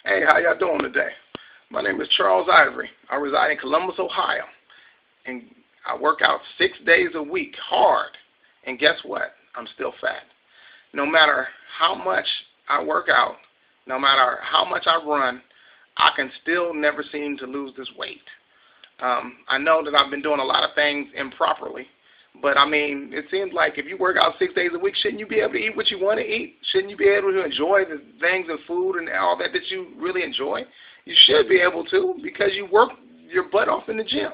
Hey, how y'all doing today? My name is Charles Ivory. I reside in Columbus, Ohio, and I work out 6 days a week, hard. And guess what? I'm still fat. No matter how much I work out, no matter how much I run, I can still never seem to lose this weight. I know that I've been doing a lot of things improperly, but I mean, it seems like if you work out 6 days a week, shouldn't you be able to eat what you want to eat? Shouldn't you be able to enjoy the things of food and all that you really enjoy? You should be able to, because you work your butt off in the gym,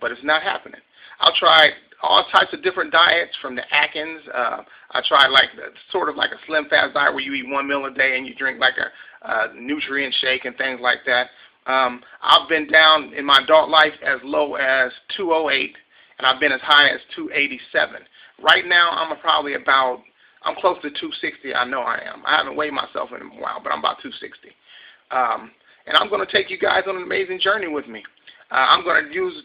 but it's not happening. I've tried all types of different diets from the Atkins. I tried sort of like a slim fast diet where you eat 1 meal a day and you drink like a nutrient shake and things like that. I've been down in my adult life as low as 208, and I've been as high as 287. Right now, I'm close to 260. I know I am. I haven't weighed myself in a while, but I'm about 260. And I'm going to take you guys on an amazing journey with me. I'm going to use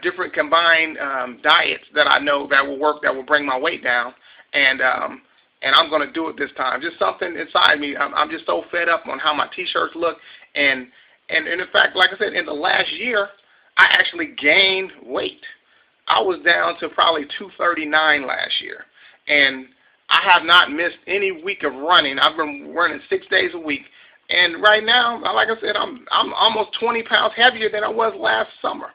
different combined diets that I know that will work, that will bring my weight down, and I'm going to do it this time. Just something inside me. I'm just so fed up on how my T-shirts look, and in fact, like I said, in the last year, I actually gained weight. I was down to probably 239 last year, and I have not missed any week of running. I've been running 6 days a week. And right now, like I said, I'm almost 20 pounds heavier than I was last summer.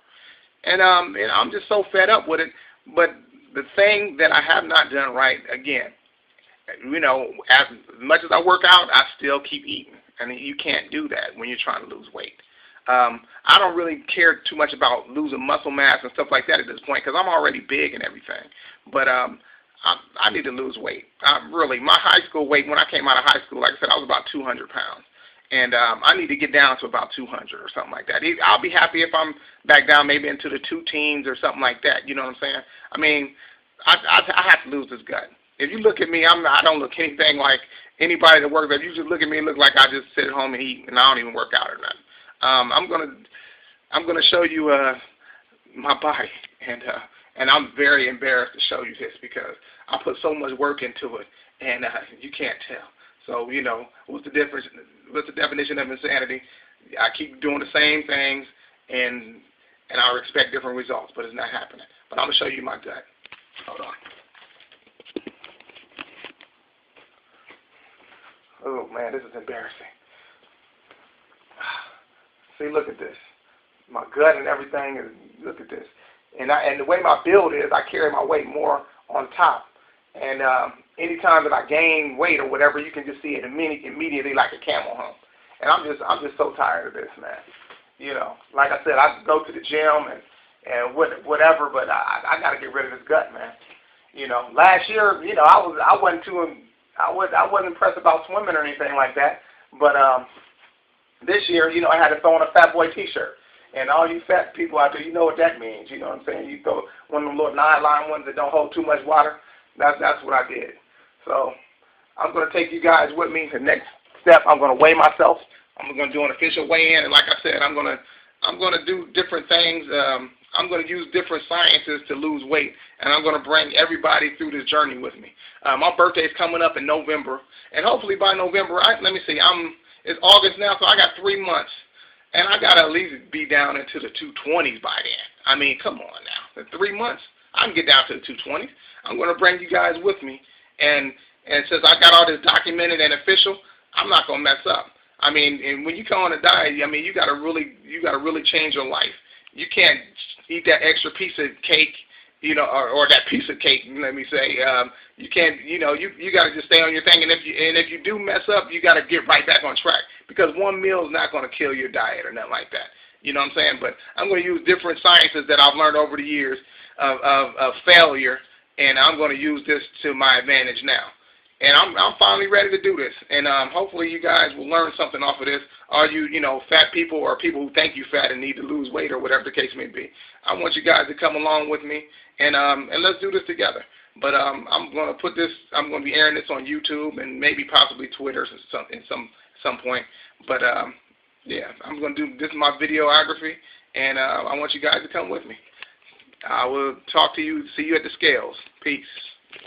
And I'm just so fed up with it. But the thing that I have not done right, again, as much as I work out, I still keep eating. And you can't do that when you're trying to lose weight. I don't really care too much about losing muscle mass and stuff like that at this point because I'm already big and everything. But I need to lose weight. My high school weight, when I came out of high school, like I said, I was about 200 pounds. And I need to get down to about 200 or something like that. I'll be happy if I'm back down maybe into the 2 teens or something like that. You know what I'm saying? I mean, I have to lose this gut. If you look at me, I don't look anything like anybody that works out. If you just look at me, it looks like I just sit at home and eat, and I don't even work out or nothing. I'm gonna show you my body, and I'm very embarrassed to show you this because I put so much work into it, and you can't tell. So, what's the difference? What's the definition of insanity? I keep doing the same things, and I expect different results, but it's not happening. But I'm going to show you my gut. Hold on. Oh, man, this is embarrassing. See, look at this. My gut and everything look at this. And the way my build is, I carry my weight more on top. And anytime that I gain weight or whatever, you can just see it immediately like a camel hump. And I'm just so tired of this, man. Like I said, I go to the gym and whatever, but I got to get rid of this gut, man. Last year, I wasn't impressed about swimming or anything like that. But this year, I had to throw on a Fat Boy T-shirt. And all you fat people out there, you know what that means. You know what I'm saying? You throw one of them little nylon ones that don't hold too much water. That's what I did. So I'm going to take you guys with me. The next step, I'm going to weigh myself. I'm going to do an official weigh-in, and like I said, I'm going to do different things. I'm going to use different sciences to lose weight, and I'm going to bring everybody through this journey with me. My birthday is coming up in November, and hopefully by November, it's August now, so I got 3 months, and I got to at least be down into the 220s by then. I mean, come on now. In 3 months, I can get down to the 220s. I'm going to bring you guys with me, and since I got all this documented and official, I'm not going to mess up. I mean, and when you come on a diet, you got to really change your life. You can't eat that extra piece of cake, or that piece of cake. Let me say, you can't. You got to just stay on your thing. And if you do mess up, you got to get right back on track because one meal is not going to kill your diet or nothing like that. You know what I'm saying? But I'm going to use different sciences that I've learned over the years of failure, and I'm going to use this to my advantage now. And I'm finally ready to do this. And hopefully you guys will learn something off of this. All you, fat people or people who think you fat and need to lose weight or whatever the case may be. I want you guys to come along with me, and let's do this together. But I'm going to be airing this on YouTube and maybe possibly Twitter in some point. But, yeah, this is my videography, and I want you guys to come with me. I will see you at the scales. Peace.